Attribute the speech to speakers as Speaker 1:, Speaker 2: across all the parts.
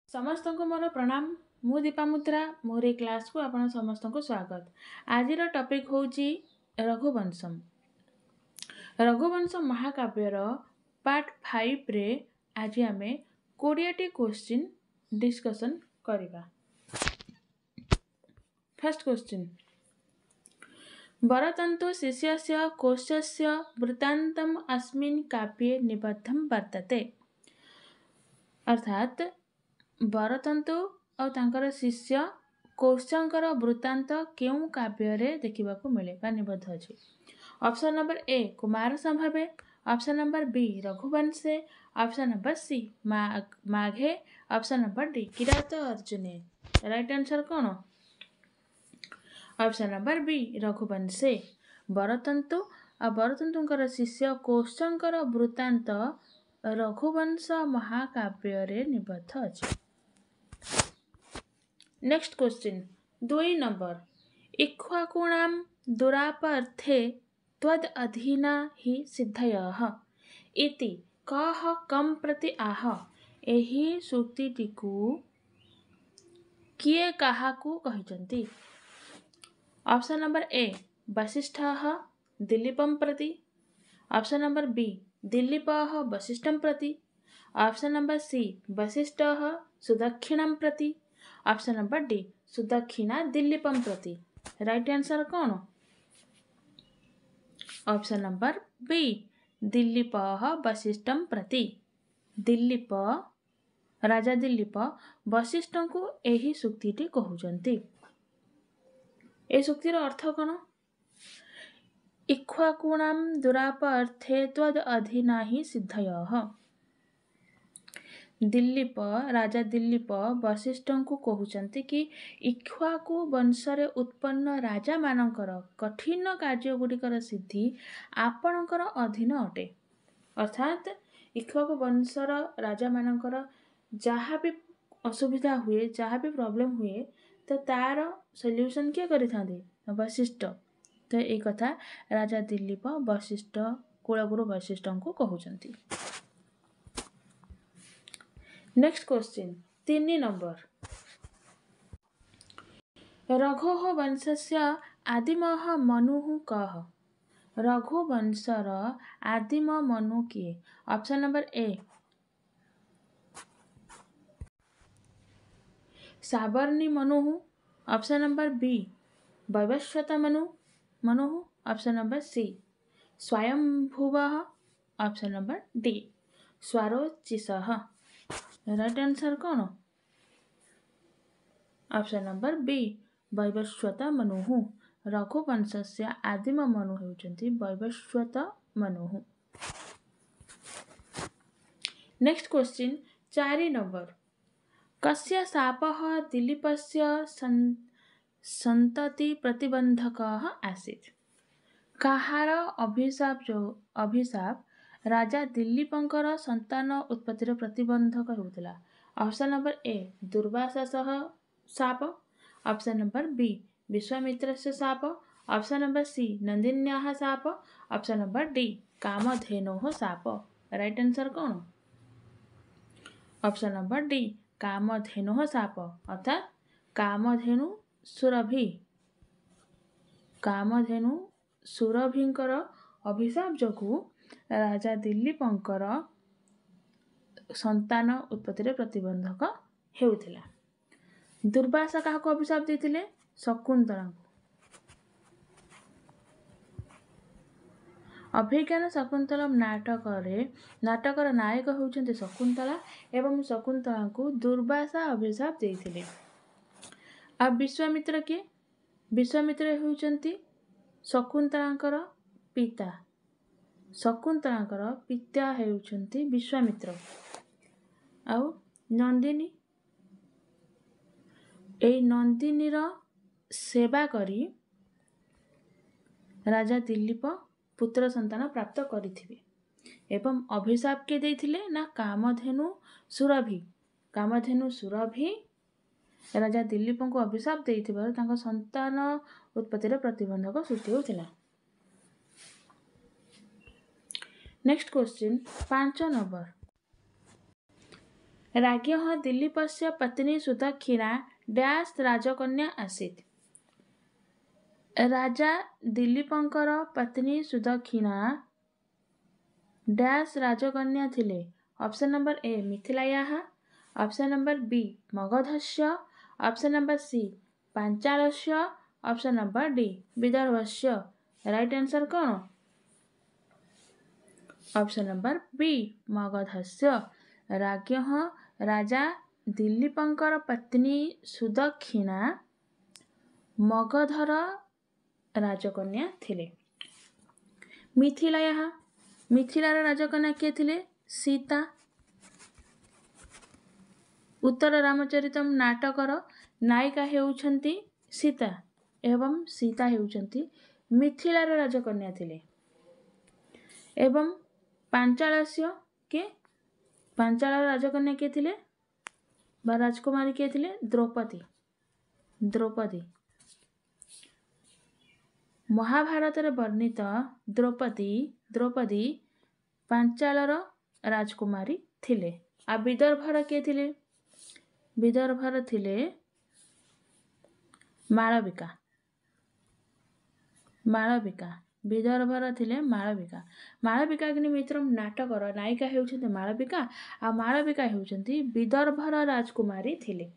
Speaker 1: समस्त को मोर प्रणाम। मु दीपामुद्रा मोर क्लास को आपण समस्त को स्वागत। आज टॉपिक होची रघुवंशम। रघुवंशम महाकाव्यर पार्ट 5 रे आज आमे 20 क्वेश्चन डिस्कशन करिबा। फर्स्ट क्वेश्चन, वरतन्तु शिष्यस्य कोशस्य वृत्तान्तम अस्मिन् काव्ये निबद्धम वर्तते। अर्थात वरतन्तु और तांकर शिष्य कौशंकर वृत्तांत केउं काव्य देखा मिले बा निबद्ध अछि। ऑप्शन नंबर ए कुमार संभवे, ऑप्शन नंबर बी रघुवंशे, ऑप्शन नंबर सी माघे, ऑप्शन नंबर डी किरात अर्जुने। राइट आंसर कौन? ऑप्शन नंबर बी रघुवंशे। वरतन्तु और वरतंतुंकर शिष्य कौशंकर वृत्तांत रघुवंश महाकाव्य निबद्ध अछि। नेक्स्ट क्वेश्चन 2 नंबर, इक्ष्वाकुणां दुरापर्थे त्वद् अधीना हि सिद्धयः इति कः कं प्रति आह। एही सूक्तिटिकु किए काहाकु कहिचंती? ऑप्शन नंबर ए वसिष्ठः दिलीपं प्रति, ऑप्शन नंबर बी दिलीपः वसिष्ठं प्रति, ऑप्शन नंबर सी वसिष्ठः सुदक्षिणां प्रति, ऑप्शन नंबर डी सुदक्षिणा दिलीपं प्रति। राइट आंसर कौन? ऑप्शन नंबर बी दिलीपः वसिष्ठं प्रति। दिलीप राजा दिलीप वसिष्ठ को एही सूक्तिटी कहउचंती। ए सूक्तिर अर्थ कौन? इक्ष्वाकुणां दुरापर्थे त्वद् अधीना हि सिद्धयः। दिलीप राजा दिलीप वशिष्ठ को कहउचंती कि इक्ष्वाकु वंशरे उत्पन्न राजा मानकर कठिन कार्य गुड़िकर सिद्धि आपणकर अधीन अटे। अर्थात इक्ष्वाकु वंशर राजा मानकर जहाँ भी असुविधा हुए, जहाँ भी प्रॉब्लम हुए, तो तार सॉल्यूशन किए करिथांदे? वशिष्ठ। तो एक कथा राजा दिलीप वशिष्ठ कुलगुरु वशिष्ठ को कहउचंती। नेक्स्ट क्वेश्चन 3 नंबर, रघोः वंशस्य आदिमः मनुः कः? रघुवंशर आदिम मनु किए? ऑप्शन नंबर ए सावर्णी मनुः, ऑप्शन नंबर बी वैवस्वत मनुः, ऑप्शन नंबर सी स्वयंभुवः, ऑप्शन नंबर डी स्वारोचिषः। राइट आंसर कौन? ऑप्शन नंबर बी वैवस्वत मनुः। रघुवंशस्य आदिम मनु हेउचंती वैवस्वत मनुः। नेक्स्ट क्वेश्चन 4 नंबर, कस्य शापः दिलीपस्य संतति प्रतिबंधकः आसीत्? काहार अभिशाप राजा दिलीपंकर संतान उत्पत्तिर प्रतिबंधक होउतला? ऑप्शन नंबर ए दुर्वाससः शाप, ऑप्शन नंबर बी विश्वामित्रस्य शाप, ऑप्शन नंबर सी नंदिन्याः शाप, ऑप्शन नंबर डी कामधेनोः शाप। राइट आंसर कौन? ऑप्शन नंबर डी कामधेनोः शाप। अर्थात कामधेनु सुरभिंकर अभिशाप जोगु राजा दिलीपंकर संतान उत्पत्तिर प्रतिबंधक हेउथिला। दुर्वासा काहाको अभिशाप देथिले? शकुंतला। अभिज्ञान शकुंतलम नाटकर नायक होउचंती शकुंतला एवं शकुंतला को दुर्वासा अभिशाप देथिले। आ विश्वामित्र के? विश्वामित्र होउचंती शकुंतलांकर पिता। शकुंतलांकर पिता हेउचंती विश्वामित्र। आउ नंदिनी, एई नंदिनीर सेवा करी राजा दिलीप पुत्र संतान प्राप्त करिथिबे। एवं अभिशाप के देथिले ना कामधेनु सुरभि। कामधेनु सुरभि राजा दिलीप को अभिशाप देथिबार तांको संतान उत्पत्तिर प्रतिबंधक सृष्टि होथिला। नेक्स्ट क्वेश्चन 5 नंबर, राज्ञः दिलीपस्य पत्नी सुदक्षिणा डैश राजकन्या आसीत्। राजा दिलीपंकर पत्नी सुदक्षिणा डैश राजकन्या थिले। ऑप्शन नंबर ए मिथिलायाः, ऑप्शन नंबर बी मगधस्य, ऑप्शन नंबर सी पांचालस्य, ऑप्शन नंबर डी विदर्भस्य। राइट आंसर कौन? ऑप्शन नंबर बी मगधस्य। राज्ञः राजा दिलीपंकर पत्नी सुदक्षिणा मगधर राजकन्या थिले। मिथिलायाः, मिथिलार राजकन्या किए थिले? सीता। उत्तर रामचरितम नाटकर नायिका हेउछंती सीता एवं सीता हेउछंती मिथिलार राजकन्या थिले। एवं पांचालस्य के पांचालर राजकन्या किए थिले बा राजकुमारी किए थिले? द्रौपदी। द्रौपदी महाभारत रे वर्णित द्रौपदी पांचालर राजकुमारी थिले। आ विदर्भर किए थिले? विदर्भर थिले मालविका। मालविका विदर्भर थिले मालविका। मालविका कि मित्र नाटकर नायिका हेउछंती मालविका। आ मालविका हेउछंती विदर्भर राजकुमारी थिले।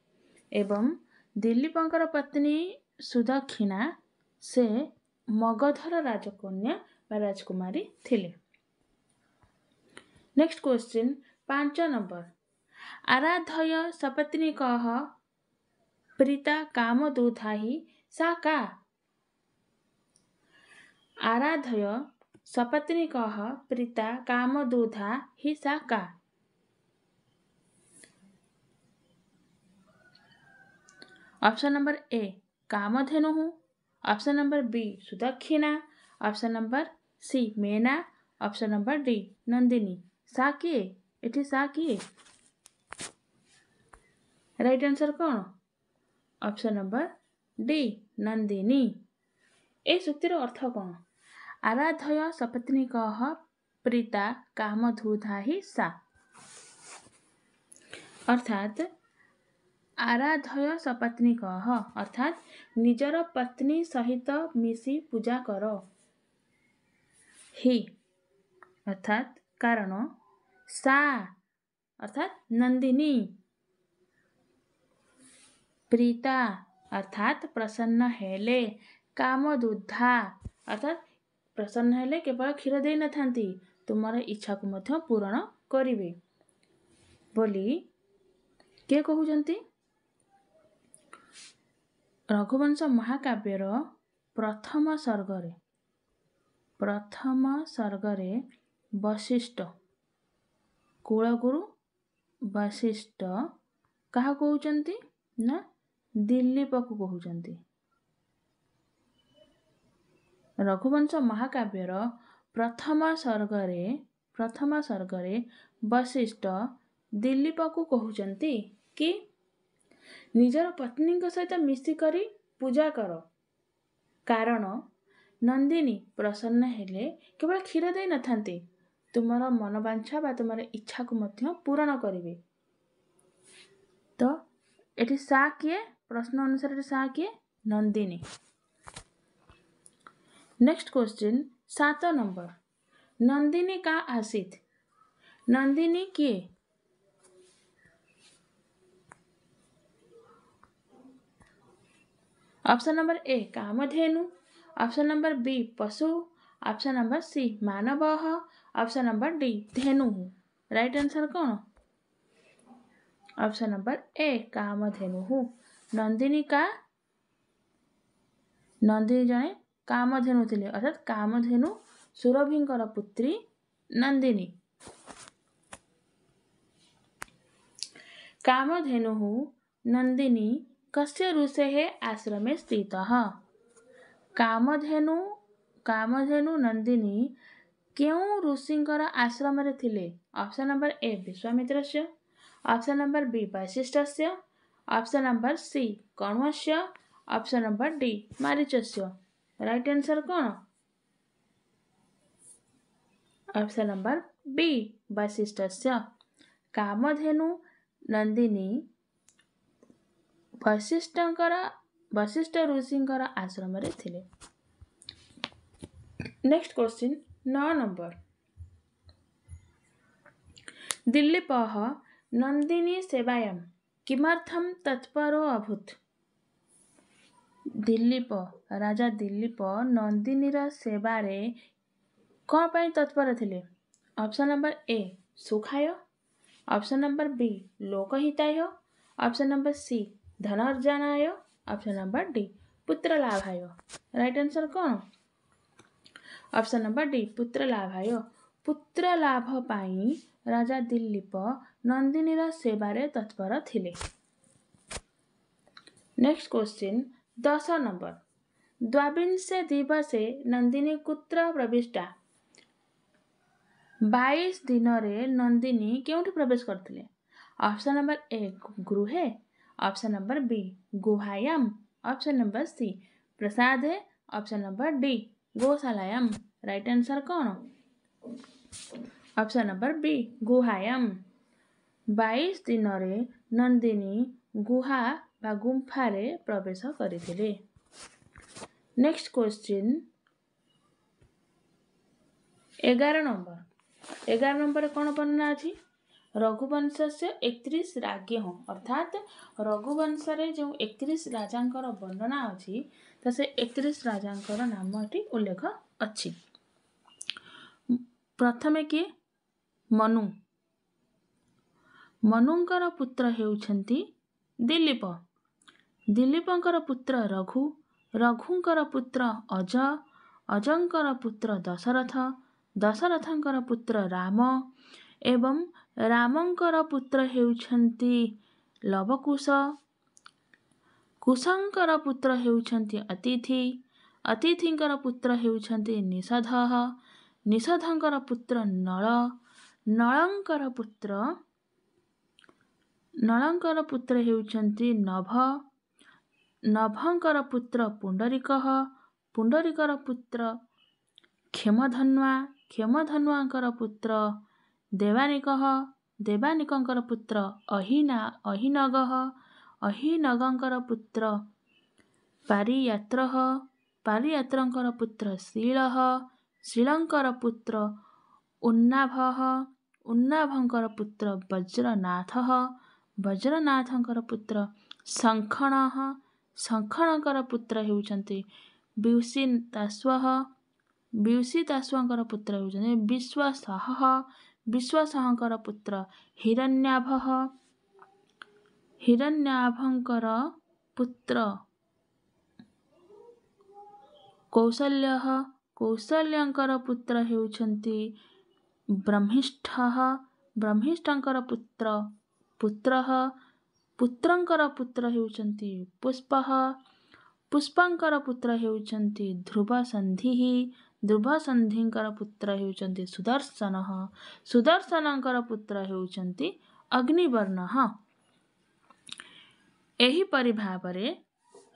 Speaker 1: एवं दिलीपंकर पत्नी सुदक्षिणा से मगधर राजकन्या बा राजकुमारी थिले। Next question 5 number. आराधय सपत्नीकः प्रीता कामदूता हि सा का? आराधय सपत्नीकः प्रीता कामदूता हि सा का? Option number A Kamadhenu, option number B Sudakshina, option number C Mena, option number D Nandini. सा किए? एठी सा किए? राइट आंसर कौन? Option number D Nandini. ए सूक्तिर अर्थ कौन? आराधय सपत्नीकः प्रीता कामधूता हि सा। अर्थात आराधय सपत्नीकः अर्थात निजर पत्नी सहित मिसी पूजा कर। हि अर्थात कारण, सा अर्थात नंदिनी, प्रीता अर्थात प्रसन्न हेले, कामदूता अर्थात प्रसन्न हेले केवल क्षीर दे न थांती तुमर इच्छा को मध्य पूरण करिवे बोली के कहउजंती। रघुवंश महाकाव्यर प्रथम सर्गरे वशिष्ठ कुलगुरु वशिष्ठ कहा कहउजंती ना दिलीप को कहउजंती। रघुवंश महाकाव्यर प्रथम सर्गरे वशिष्ठ दिलीप को कहउजंती कि निजर पत्नी सहित मिसिकरी पूजा कर, कारण नंदिनी प्रसन्न हेले केवल क्षीर दे न थांती तुमर मनोवांछा बा तुमर इच्छा को मध्य पूरण करिवे। तो एठी सा किए? प्रश्न अनुसार एठी सा किए? Nandini. Next question 7 number. Nandini का आसीत? नंदिनी किए? Option number A Kamadhenu, option number B पशु, ऑप्शन नंबर सी मानव, ऑप्शन नंबर डी धेनु। राइट आंसर कौन? Option number A Kamadhenu. Nandini जने कामधेनु थिले अर्थात कामधेनु सुरभिंकर पुत्री नंदिनी। कामधेनु नंदिनी कस्य ऋषेः आश्रमे स्थितः? कामधेनु नंदिनी केउ ऋषिंकर आश्रम रे थिले? ऑप्शन नंबर ए विश्वामित्रस्य, ऑप्शन नंबर बी वशिष्ठस्य, ऑप्शन नंबर सी कण्वस्य, ऑप्शन नंबर डी मारीचस्य। राइट आंसर कौन? ऑप्शन नंबर बी वशिष्ठस्य। कामधेनु नंदिनी वशिष्ठ ऋषिंकर आश्रम रे थिले। Next question 9 number. दिलीपः नंदिनी सेवायां किमर्थं तत्परो अभूत्? दिलीप राजा दिलीप नंदिनीर सेवारे कौन ପାଇଁ तत्पर ଥିଲେ? ऑप्शन नंबर ए सुखाय, ऑप्शन नंबर बी लोकहिताय, ऑप्शन नंबर सी धनार्जनाय, ऑप्शन नंबर डी पुत्र लाभाय। राइट आंसर कौन? ऑप्शन नंबर डी पुत्र लाभाय। पुत्र लाभ ପାଇଁ राजा दिलीप नंदिनीर सेवारे तत्पर थिले। Next question 10 number. द्वाविंशे दिवसे नंदिनी कुत्र प्रविष्टा? 22 दिनरे नंदिनी केउठी प्रवेश करथिले? ऑप्शन नंबर ए गृहे, ऑप्शन नंबर बी गुहायाम, ऑप्शन नंबर सी प्रसादे, ऑप्शन नंबर डी गोशालायाम। राइट आंसर कौन? ऑप्शन नंबर बी गुहायाम। 22 दिनरे नंदिनी गुहा बा गुंफारे प्रवेश करिथिले। Next question 11 number. 11 नंबर कौन वर्णना अछि? रघुवंश से 31 राज्ञ अर्थात रघुवंश रे जो 31 राजांकर वर्णना अछि त से 31 राजांकर नाम एटी उल्लेख अछि। प्रथमे किए? मनु। मनुंकर पुत्र हेउछंती दिलीप। दिलीपंकर पुत्र रघु, रघुंकर पुत्र अज, अजंकर पुत्र दशरथ, दशरथंकर पुत्र राम एवं रामंकर पुत्र हेउछंती लवकुश, कुशंकर पुत्र हेउछंती अतिथि, अतिथिंकर पुत्र हेउछंती निषधः, निषधंकर पुत्र नळ, नळंकर पुत्र हेउछंती नभ, नभंकर पुत्र पुंडरीकः, पुंडरीकर पुत्र क्षेमधन्वा, क्षेमधन्वांकर पुत्र देवानिकः, देवानिकंकर पुत्र अहिनगः, अहिनगंकर पुत्र पारियात्रः, पारियात्रंकर पुत्र शीलः, शीलंकर पुत्र उन्नाभः, उन्नाभंकर पुत्र वज्रनाथः, वज्रनाथंकर पुत्र शंखणः, शंखणकर पुत्र हेउछंती विषिताश्वः, विषिताश्वंकर पुत्र हेउछंती विश्वासहः, विश्वासहंकर पुत्र हिरण्याभः, हिरण्याभंकर पुत्र कौसल्यः, कौसल्यंकर पुत्र हेउछंती ब्रह्मिष्ठः, ब्रह्मिष्ठंकर पुत्रः, पुत्रंकर पुत्र हेउछंती पुष्पः, पुष्पंकर पुत्र हेउछंती ध्रुवसन्धिः, ध्रुवसन्धिंकर पुत्र हेउछंती सुदर्शनः, सुदर्शनंकर पुत्र हेउछंती अग्निवर्णः। एहिपरि भावरे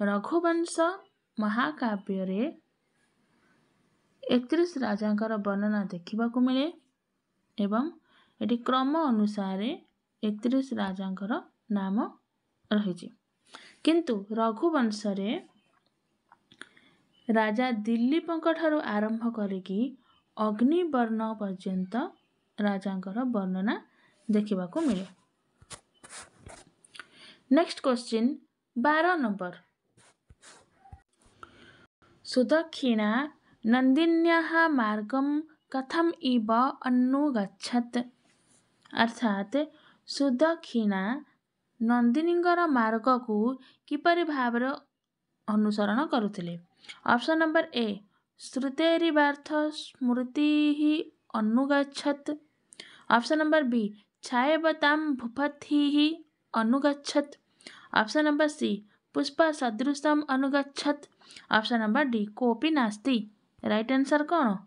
Speaker 1: रघुवंश महाकाव्य 31 राजांकर वर्णना देखिबाकू मिले एवं एटी क्रम अनुसार 31 राजांकर नाम रही। किंतु रघुवंश रे राजा दिलीपंक ठारू आरंभ करिकी अग्निवर्ण पर्यंत राजांकर वर्णना देखिबाकू मिले। Next question 12 number. सुदक्षिणा नंदिन्याः मार्गं कथम इव अनुगच्छत्? अर्थात सुदक्षिणा नंदिनींकर मार्ग को किपरि भाବରେ अनुसरण करुथिले? ऑप्शन नंबर ए श्रुतेरिवार्थ स्मृतिः अनुगच्छत्, ऑप्शन नंबर बी छायवतां भूपतिः अनुगच्छत्, ऑप्शन नंबर सी पुष्पसदृशम् अनुगच्छत्, ऑप्शन नंबर डी कोऽपि नास्ति। राइट आंसर कौन?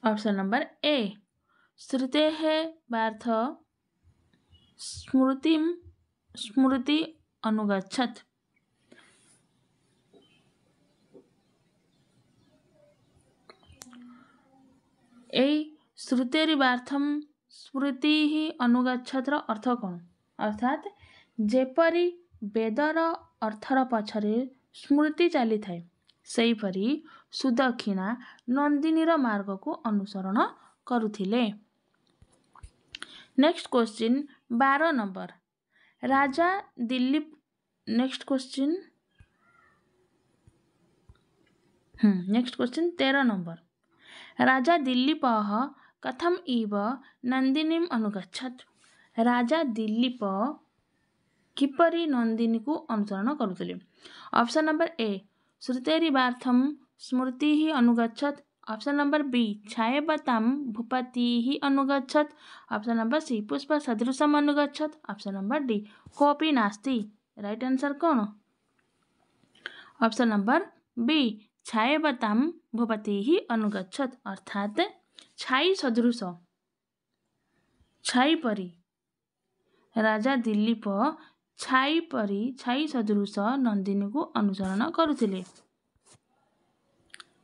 Speaker 1: ऑप्शन नंबर ए श्रुतेः वार्थ स्मृति अनुगच्छत्। এই শ্রুতেরিবার্থম स्मृति ही अनुगच्छतर अर्थ कौन अर्थात जेपरी वेदर अर्थर पछरे स्मृति चली थाए सेहीपरि सुदक्षिणा नंदिनीर मार्ग को अनुसरण करुथिले। नेक्स्ट क्वेश्चन 12 नंबर राजा दिलीप नेक्स्ट क्वेश्चन 13 नंबर राजा दिलीप कथम इव नंदिनीम अनुगच्छत राजा दिलीप किपरि नंदिनी को अनुसरण करुथिले। ऑप्शन नंबर ए श्रुतेरिवार्थम स्मृति ही अनुगच्छत। ऑप्शन नंबर बी छायवताम भूपति ही अनुगच्छत। ऑप्शन नंबर सी पुष्प सदृशम अनुगच्छत। ऑप्शन नंबर डी कोपी नास्ति। राइट आंसर कौन ऑप्शन नंबर बी छायवताम भूपति ही अनुगच्छत अर्थात छाई सदृश छाई परी राजा दिलीप छाई सदृश नंदिनी को अनुसरण करुथिले।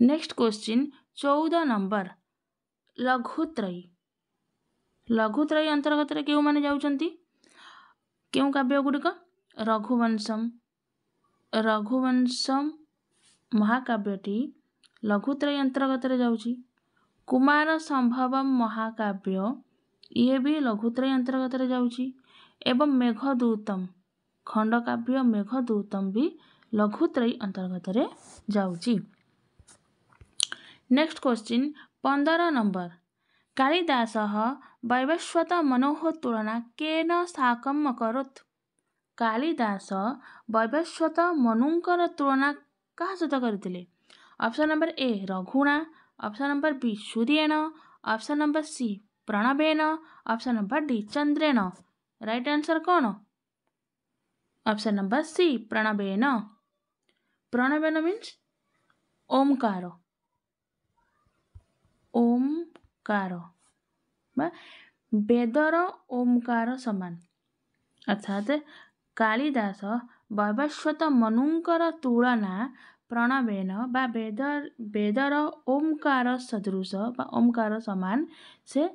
Speaker 1: नेक्स्ट क्वेश्चन 14 नंबर लघुत्रयी अंतर्गत क्यों माने जाउचंती क्यों काव्य गुड़िक रघुवंशम महाकाव्यटी लघुत्रयी अंतर्गत जाउची। कुमार संभवम महाकाव्य ये भी लघुत्रयी अंतर्गत जाउची एवं मेघदूतम खंडकाव्य मेघदूतम भी लघुत्रयी अंतर्गत जाउची। Next question 15 number Kalidas Vaivasvat मनोह तुलना केन साकम अकरोत् कालिदास वैवस्वत मनुंकर तुलना क्या सहित करथिले। ऑप्शन नंबर ए रघुणा। ऑप्शन नंबर बी सूर्येण। ऑप्शन नंबर सी प्रणवेन। ऑप्शन नंबर डी चंद्रेण। राइट आंसर कौन ऑप्शन नंबर सी प्रणवेन। प्रणवेन मीन्स ओमकार वेदर ओमकार समान अर्थात कालिदास वैवस्वत मनुंकर तुलना प्रणवेन बा वेदर ओमकार सदृश बा ओमकार समान से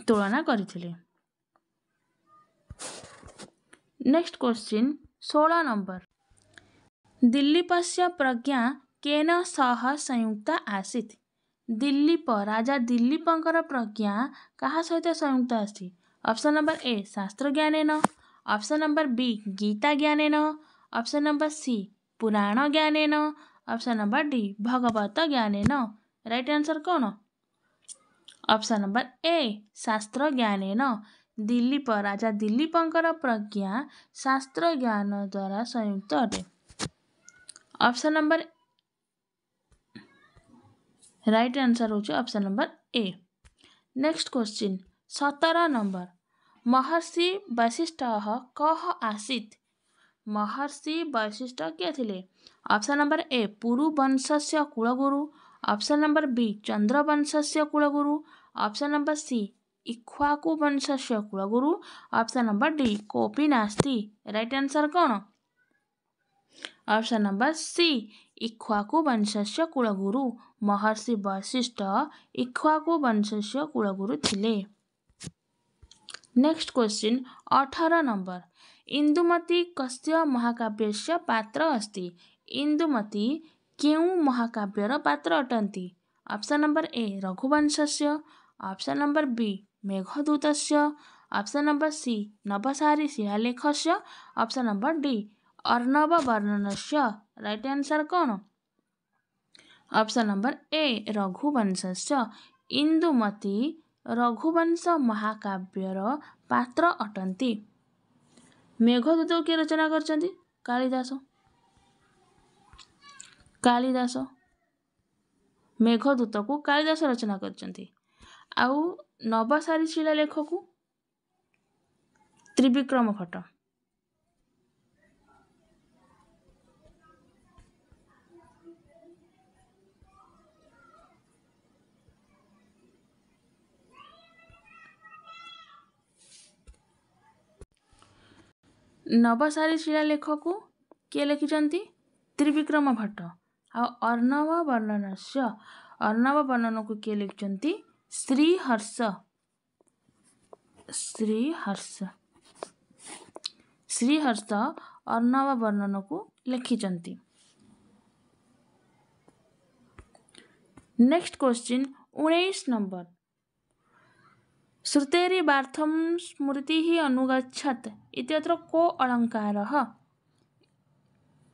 Speaker 1: तुलना करथिले। नेक्स्ट क्वेश्चन 16 नंबर दिलीपस्य प्रज्ञा केन सह संयुक्ता आसीत् दिलीप राजा दिलीपंकर प्रज्ञा कहा सहित संयुक्त आसी। ऑप्शन नंबर ए शास्त्र ज्ञानेन। ऑप्शन नंबर बी गीता ज्ञानेन। ऑप्शन नंबर सी पुराण ज्ञानेन। ऑप्शन नंबर डी भगवत ज्ञानेन। राइट आंसर कौन ऑप्शन नंबर ए शास्त्र ज्ञानेन। दिलीप राजा दिलीपंकर प्रज्ञा शास्त्र ज्ञान द्वारा संयुक्त अटे। ऑप्शन नंबर राइट आंसर होची ऑप्शन नंबर ए। नेक्स्ट क्वेश्चन 17 नंबर महर्षि वशिष्ठ कह आसीत् महर्षि वशिष्ठ किए थिले। ऑप्शन नंबर ए पुरु वंशस्य कुलगुरु। ऑप्शन नंबर बी चंद्र वंशस्य कुलगुरु। ऑप्शन नंबर सी इक्ष्वाकु वंशस्य कुलगुरु। ऑप्शन नंबर डी कोपी नास्ति। राइट आंसर कौन ऑप्शन नंबर सी इक्ष्वाकु वंशस्य कुलगुरु महर्षि वशिष्ठ इक्ष्वाकु वंशस्य कुलगुरु थिले। नेक्स्ट क्वेश्चन 18 नंबर इंदुमती कस्य महाकाव्यस्य पात्र अस्ति इंदुमती केउ महाकाव्यर पात्र अटंती। ऑप्शन नंबर ए रघुवंशस्य। ऑप्शन नंबर बी मेघदूतस्य। ऑप्शन नंबर सी नवसारी शिलालेखस्य। ऑप्शन नंबर डी अर्णव वर्णनस्य। राइट आंसर कौन ऑप्शन नंबर ए रघुवंशस्य इंदुमती रघुवंश महाकाव्यर पात्र अटंती। मेघदूत किए रचना करछंती कालिदास मेघदूत को कालिदास रचना करछंती। आउ नवसारी शिलालेख को त्रिविक्रम भट्ट। नवसारी शिलालेख को किए लिखिछंती त्रिविक्रम भट्ट। आ अर्णव वर्णन को किए लिखिछंती श्रीहर्ष ଶ୍ରୀହର୍ଷ अर्णव वर्णन को लिखिचंती। नेक्स्ट क्वेश्चन 19 नंबर श्रुतेरी बार्थम स्मृति ही अनुगच्छत इत्यत्र को अलंकार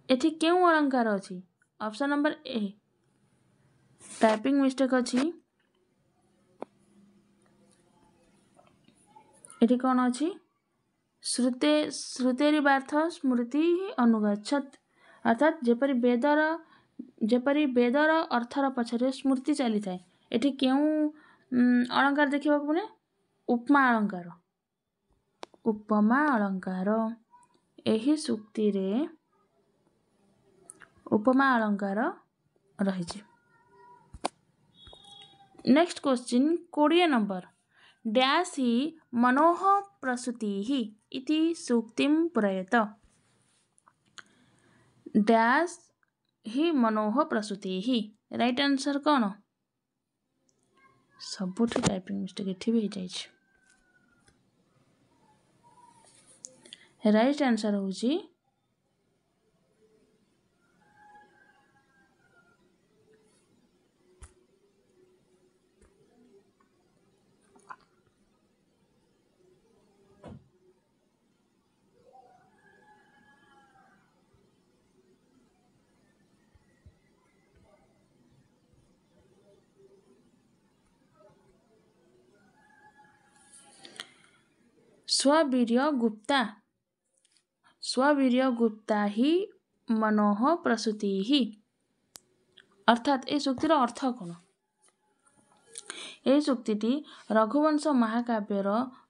Speaker 1: एठी केउ अलंकार अछि ऑप्शन नंबर ए टाइपिंग मिस्टेक अछि एठी कोन अछि श्रुतेरी बार्थ स्मृति ही अनुगच्छत अर्थात जेपरी वेदर अर्थर पछरे स्मृति चली थाए एठी केउ अलंकार देखिबा को ने उपमा अलंकार एही सूक्ति रे उपमा अलंकार रही। नेक्स्ट क्वेश्चन 20 नंबर डैश ही मनोह प्रसूति ही इति सूक्तिम पुरयत डैश ही मनोह प्रसूति ही राइट आंसर कौन सबुठी टाइपिंग मिस्टेक एठी भी जाइछ राइट आंसर होची स्ववीर्य गुप्ता ही मनोह प्रसूति ही अर्थात ए सूक्तिर अर्थ कौन ए सूक्तिटी रघुवंश महाकाव्यर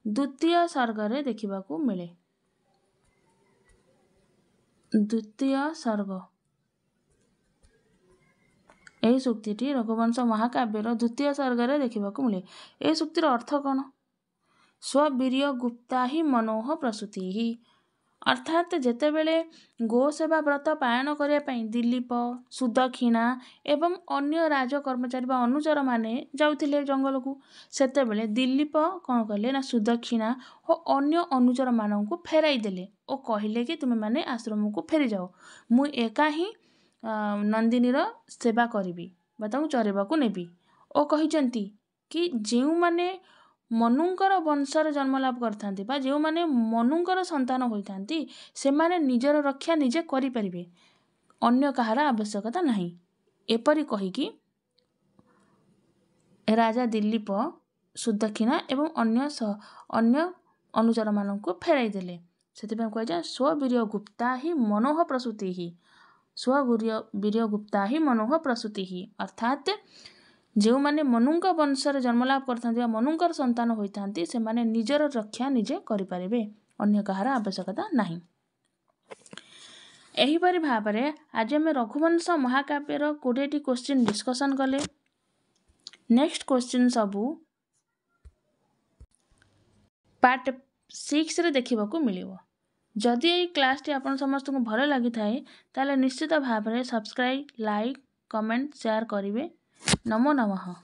Speaker 1: द्वितीय सर्गरे देखिबा को मिले द्वितीय सर्ग ए सूक्तिटी रघुवंश महाकाव्यर द्वितीय सर्गरे देखिबा को मिले ए सूक्तिर अर्थ कौन स्ववीर्य गुप्ता ही मनोह प्रसूति ही अर्थात जेते बेले गो सेवा व्रत पालन करिया पई दिलीप सुदक्षिणा एवं अन्य राज कर्मचारी बा अनुचर माने जाउथिले जंगल को सेते बेले दिलीप कोन कहले ना सुदक्षिणा और अन्य अनुचर मानन को फेराई देले ओ कहिले कि तुमे माने आश्रम को फेरी जाओ मु एका ही नंदिनी रो सेवा करिवि बताऊ चरेबा को नेबी ओ कहिचंती कि जेउ माने मनुंकर वंशर जन्म लाभ करथांती बा जेउ माने मनुंकर संतान होइथांती से माने निजर रक्षा निजे करि परिबे अन्य कहार आवश्यकता नहीं एपरि कहि कि राजा दिलीप सुदक्षिणा एवं अन्य अनुचर मानन को फेराई देले सेति पे कहि जा स्ववीर्य गुप्ता ही मनोह प्रसूति ही स्ववीर्य गुप्ता ही मनोह प्रसूति ही अर्थात जो माने मनुंक वंशर जन्मलाभ करथांती मनुंकर संतान होइथांती से माने निजर रक्षा निजे करि परिबे अन्य कहार आवश्यकता नहीं एही परि भाबरे आज हम रघुवंश महाकाव्यर 20 टी क्वेश्चन डिस्कशन कले नेक्स्ट क्वेश्चन सबु पार्ट 6 रे देखिबा को मिलिबो जदि एई क्लास टी आपन समस्त को भलो लागि थाए ताले निश्चित भाबरे सब्सक्राइब लाइक कमेंट शेयर करिवे नमो नमः।